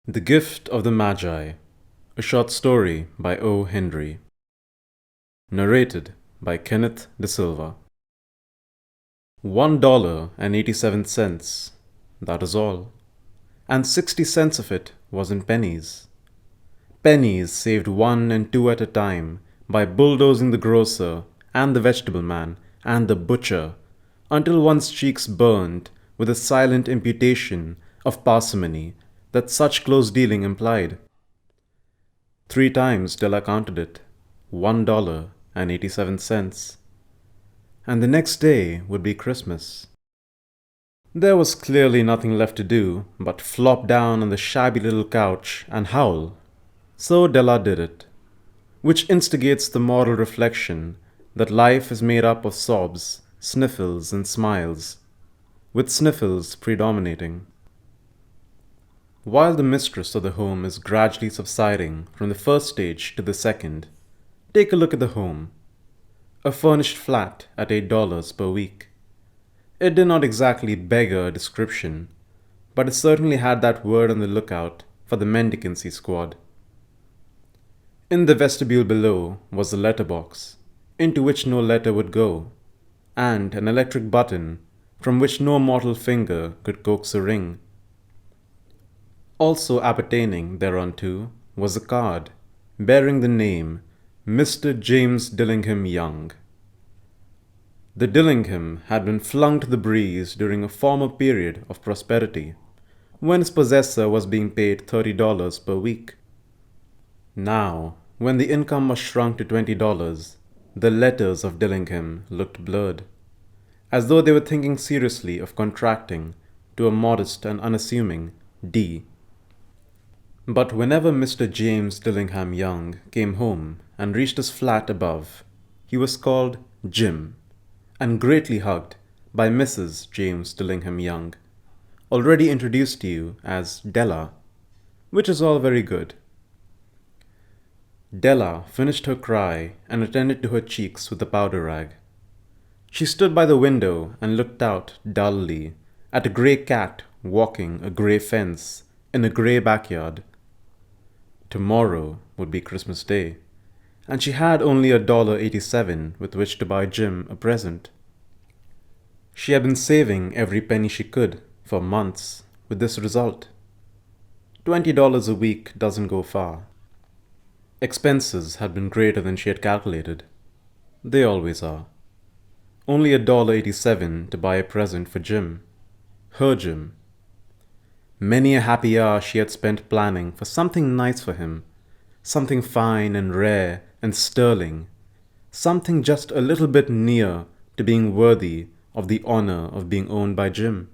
The Gift of the Magi, a short story by O. Henry. Narrated by Kenneth de Silva. $1.87, that is all. And 60 cents of it was in pennies. Pennies saved 1 and 2 at a time by bulldozing the grocer and the vegetable man and the butcher until one's cheeks burned with the silent imputation of parsimony that such close dealing implied. 3 times Della counted it, $1.87. And the next day would be Christmas. There was clearly nothing left to do but flop down on the shabby little couch and howl. So Della did it, which instigates the moral reflection that life is made up of sobs, sniffles, and smiles, with sniffles predominating. While the mistress of the home is gradually subsiding from the first stage to the second, take a look at the home. A furnished flat at $8 per week. It did not exactly beggar a description, but it certainly had that word on the lookout for the mendicancy squad. In the vestibule below was the letterbox, into which no letter would go, and an electric button from which no mortal finger could coax a ring. Also appertaining thereunto was a card bearing the name Mr. James Dillingham Young. The Dillingham had been flung to the breeze during a former period of prosperity, when its possessor was being paid $30 per week. Now, when the income was shrunk to $20, the letters of Dillingham looked blurred, as though they were thinking seriously of contracting to a modest and unassuming D. But whenever Mr. James Dillingham Young came home and reached his flat above, he was called Jim, and greatly hugged by Mrs. James Dillingham Young, already introduced to you as Della, which is all very good. Della finished her cry and attended to her cheeks with a powder rag. She stood by the window and looked out dully at a grey cat walking a grey fence in a grey backyard. Tomorrow would be Christmas Day, and she had only $1.87 with which to buy Jim a present. She had been saving every penny she could for months, with this result. $20 a week doesn't go far. Expenses had been greater than she had calculated. They always are. Only $1.87 to buy a present for Jim. Her Jim. Many a happy hour she had spent planning for something nice for him, something fine and rare and sterling, something just a little bit near to being worthy of the honor of being owned by Jim.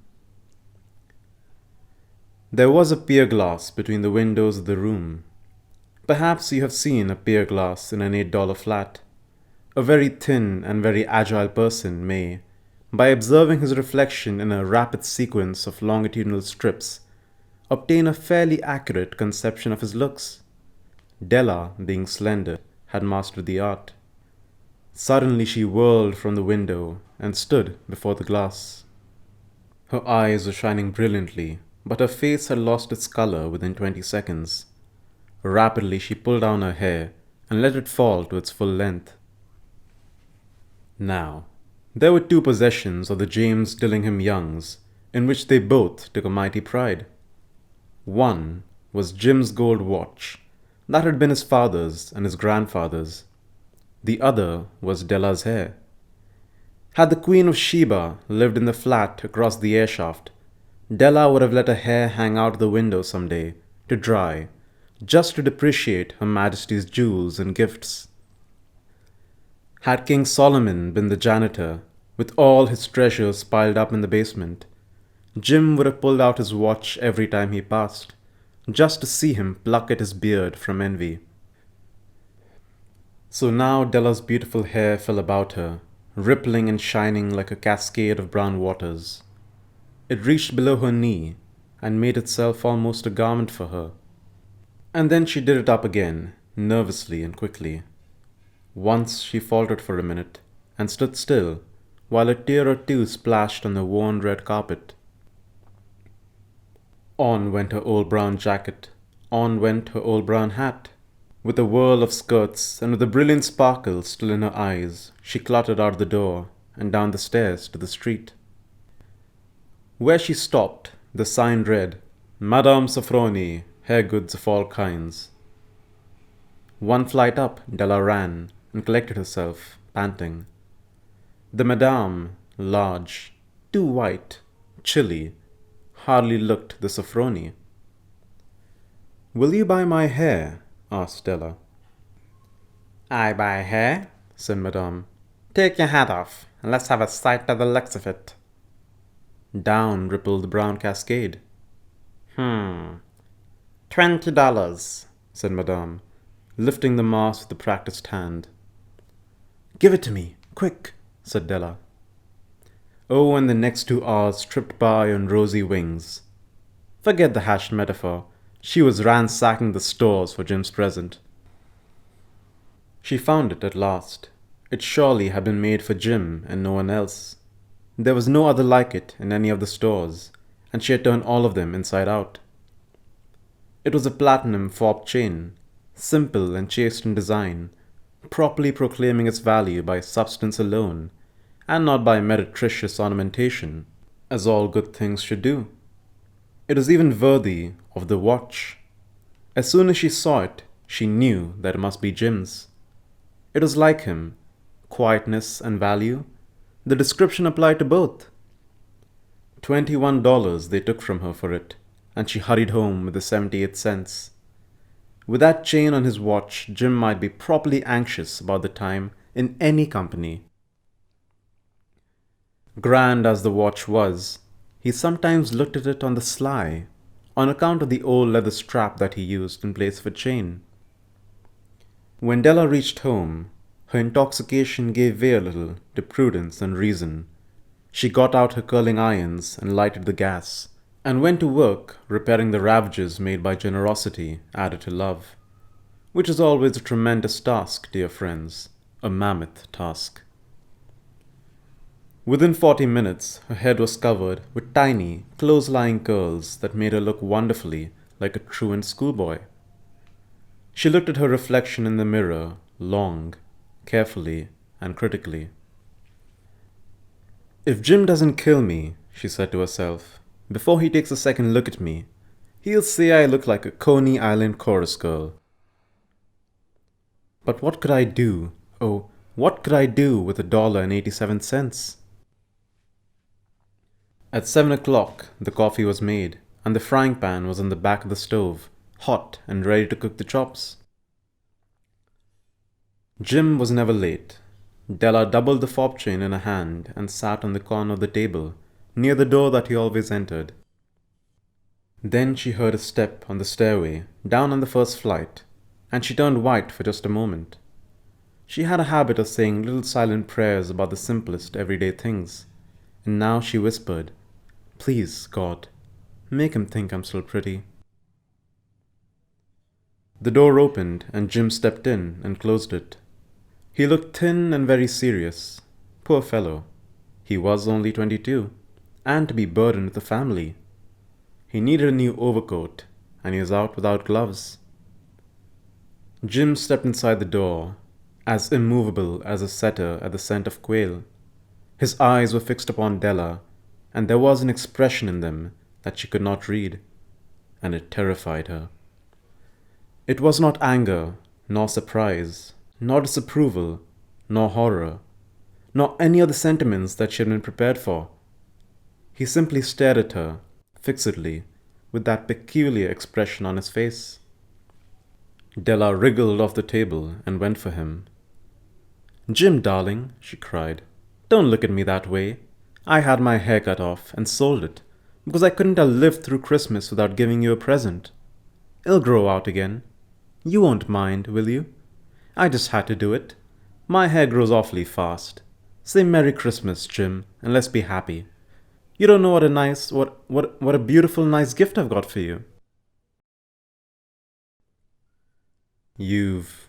There was a pier glass between the windows of the room. Perhaps you have seen a pier glass in an $8 flat. A very thin and very agile person may, by observing his reflection in a rapid sequence of longitudinal strips, obtain a fairly accurate conception of his looks. Della, being slender, had mastered the art. Suddenly she whirled from the window and stood before the glass. Her eyes were shining brilliantly, but her face had lost its color within 20 seconds. Rapidly she pulled down her hair and let it fall to its full length. Now, there were 2 possessions of the James Dillingham Youngs in which they both took a mighty pride. One was Jim's gold watch, that had been his father's and his grandfather's. The other was Della's hair. Had the Queen of Sheba lived in the flat across the airshaft, Della would have let her hair hang out the window some day to dry, just to depreciate Her Majesty's jewels and gifts. Had King Solomon been the janitor, with all his treasures piled up in the basement, Jim would have pulled out his watch every time he passed, just to see him pluck at his beard from envy. So now Della's beautiful hair fell about her, rippling and shining like a cascade of brown waters. It reached below her knee and made itself almost a garment for her. And then she did it up again, nervously and quickly. Once she faltered for a minute and stood still, while a tear or two splashed on the worn red carpet. On went her old brown jacket, On went her old brown hat. With a whirl of skirts and with a brilliant sparkle still in her eyes, she clattered out the door and down the stairs to the street. Where she stopped, the sign read, Madame Sofronie, hair goods of all kinds. One flight up, Della ran and collected herself, panting. The Madame, large, too white, chilly, hardly looked the Sofronie. Will you buy my hair? Asked Della. I buy hair, said Madame. Take your hat off, and let's have a sight of the looks of it. Down rippled the brown cascade. $20, said Madame, lifting the mass with a practiced hand. Give it to me, quick, said Della. Oh, and the next 2 hours tripped by on rosy wings. Forget the hashed metaphor. She was ransacking the stores for Jim's present. She found it at last. It surely had been made for Jim and no one else. There was no other like it in any of the stores, and she had turned all of them inside out. It was a platinum fob chain, simple and chaste in design, properly proclaiming its value by substance alone, and not by meretricious ornamentation, as all good things should do. It was even worthy of the watch. As soon as she saw it, she knew that it must be Jim's. It was like him, quietness and value. The description applied to both. $21 they took from her for it, and she hurried home with the 78 cents. With that chain on his watch, Jim might be properly anxious about the time in any company. Grand as the watch was, he sometimes looked at it on the sly, on account of the old leather strap that he used in place of a chain. When Della reached home, her intoxication gave way a little to prudence and reason. She got out her curling irons and lighted the gas, and went to work repairing the ravages made by generosity added to love, which is always a tremendous task, dear friends, a mammoth task. Within 40 minutes, her head was covered with tiny, close-lying curls that made her look wonderfully like a truant schoolboy. She looked at her reflection in the mirror, long, carefully, and critically. If Jim doesn't kill me, she said to herself, before he takes a second look at me, he'll say I look like a Coney Island chorus girl. But what could I do? Oh, what could I do with $1.87? At 7 o'clock, the coffee was made, and the frying pan was on the back of the stove, hot and ready to cook the chops. Jim was never late. Della doubled the fob chain in her hand and sat on the corner of the table, near the door that he always entered. Then she heard a step on the stairway, down on the first flight, and she turned white for just a moment. She had a habit of saying little silent prayers about the simplest everyday things, and now she whispered, Please, God, make him think I'm still pretty. The door opened and Jim stepped in and closed it. He looked thin and very serious. Poor fellow. He was only 22, and to be burdened with a family. He needed a new overcoat, and he was out without gloves. Jim stepped inside the door, as immovable as a setter at the scent of quail. His eyes were fixed upon Della, and there was an expression in them that she could not read, and it terrified her. It was not anger, nor surprise, nor disapproval, nor horror, nor any of the sentiments that she had been prepared for. He simply stared at her, fixedly, with that peculiar expression on his face. Della wriggled off the table and went for him. Jim, darling, she cried, don't look at me that way. I had my hair cut off and sold it, because I couldn't have lived through Christmas without giving you a present. It'll grow out again. You won't mind, will you? I just had to do it. My hair grows awfully fast. Say Merry Christmas, Jim, and let's be happy. You don't know what a beautiful, nice gift I've got for you. You've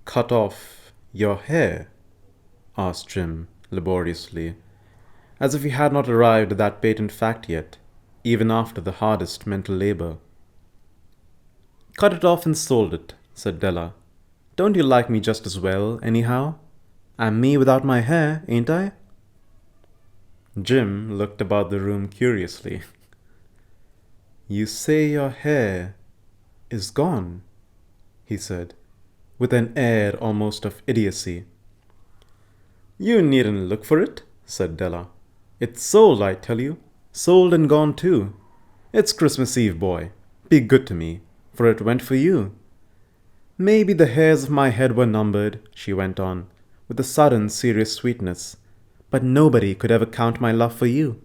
cut off your hair? Asked Jim, laboriously, as if he had not arrived at that patent fact yet, even after the hardest mental labor. Cut it off and sold it, said Della. Don't you like me just as well, anyhow? I'm me without my hair, ain't I? Jim looked about the room curiously. You say your hair is gone, he said, with an air almost of idiocy. You needn't look for it, said Della. It's sold, I tell you. Sold and gone too. It's Christmas Eve, boy. Be good to me, for it went for you. Maybe the hairs of my head were numbered, she went on, with a sudden serious sweetness, but nobody could ever count my love for you.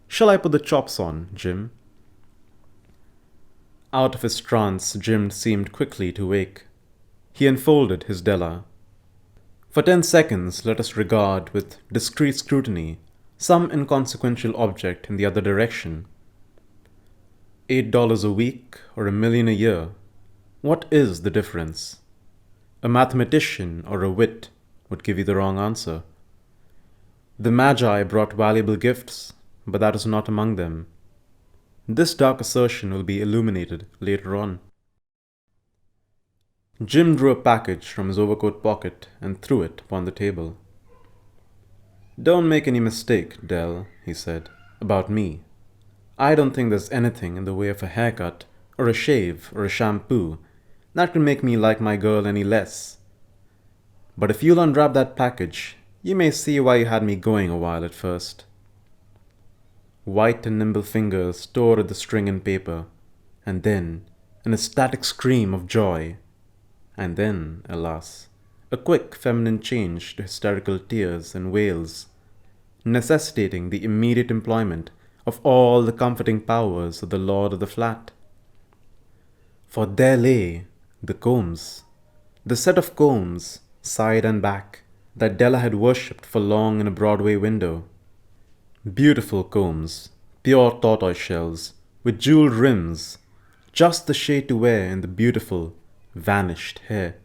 Shall I put the chops on, Jim? Out of his trance, Jim seemed quickly to wake. He unfolded his Della. For 10 seconds, let us regard with discreet scrutiny some inconsequential object in the other direction. $8 a week or $1 million a year. What is the difference? A mathematician or a wit would give you the wrong answer. The Magi brought valuable gifts, but that is not among them. This dark assertion will be illuminated later on. Jim drew a package from his overcoat pocket and threw it upon the table. Don't make any mistake, Dell, he said, about me. I don't think there's anything in the way of a haircut, or a shave, or a shampoo that can make me like my girl any less. But if you'll unwrap that package, you may see why you had me going a while at first. White and nimble fingers tore at the string and paper, and then an ecstatic scream of joy, and then, alas, a quick feminine change to hysterical tears and wails, necessitating the immediate employment of all the comforting powers of the lord of the flat. For there lay the combs, the set of combs, side and back, that Della had worshipped for long in a Broadway window. Beautiful combs, pure tortoise shells, with jeweled rims, just the shade to wear in the beautiful, vanished hair.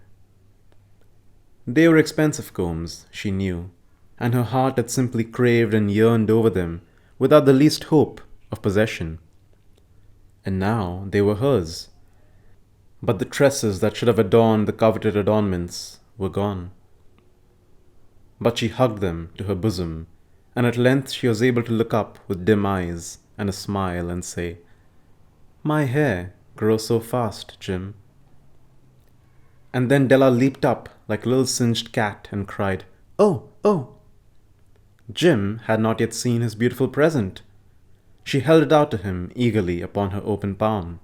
They were expensive combs, she knew, and her heart had simply craved and yearned over them without the least hope of possession. And now they were hers. But the tresses that should have adorned the coveted adornments were gone. But she hugged them to her bosom, and at length she was able to look up with dim eyes and a smile and say, My hair grows so fast, Jim. And then Della leaped up like a little singed cat and cried, Oh, oh! Jim had not yet seen his beautiful present. She held it out to him eagerly upon her open palm.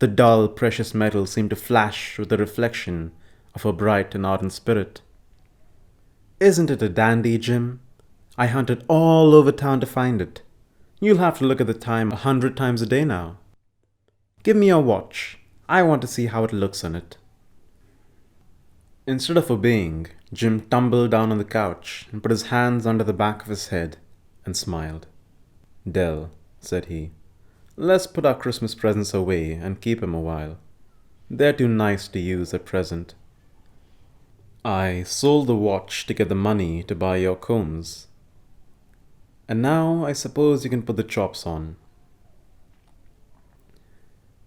The dull, precious metal seemed to flash with the reflection of her bright and ardent spirit. Isn't it a dandy, Jim? I hunted all over town to find it. You'll have to look at the time 100 times a day now. Give me your watch. I want to see how it looks on it. Instead of obeying, Jim tumbled down on the couch and put his hands under the back of his head and smiled. Dell, said he, let's put our Christmas presents away and keep 'em a while. They're too nice to use at present. I sold the watch to get the money to buy your combs. And now I suppose you can put the chops on.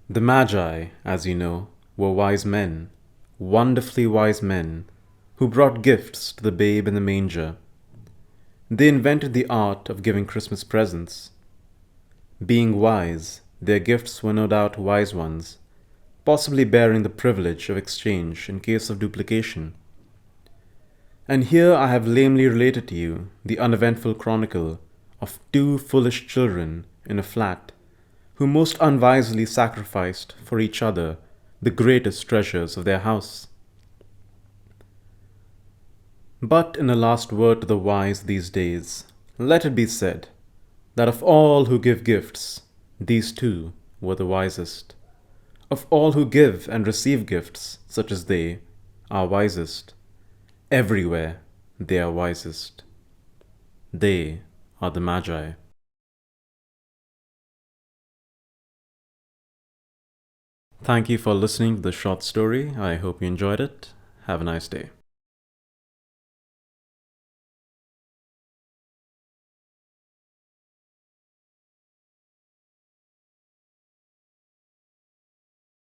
The Magi, as you know, were wise men, wonderfully wise men, who brought gifts to the babe in the manger. They invented the art of giving Christmas presents. Being wise, their gifts were no doubt wise ones, possibly bearing the privilege of exchange in case of duplication. And here I have lamely related to you the uneventful chronicle of 2 foolish children in a flat, who most unwisely sacrificed for each other the greatest treasures of their house. But in a last word to the wise these days, let it be said that of all who give gifts, these 2 were the wisest. Of all who give and receive gifts such as they are wisest. Everywhere they are wisest. They are the Magi. Thank you for listening to the short story. I hope you enjoyed it. Have a nice day.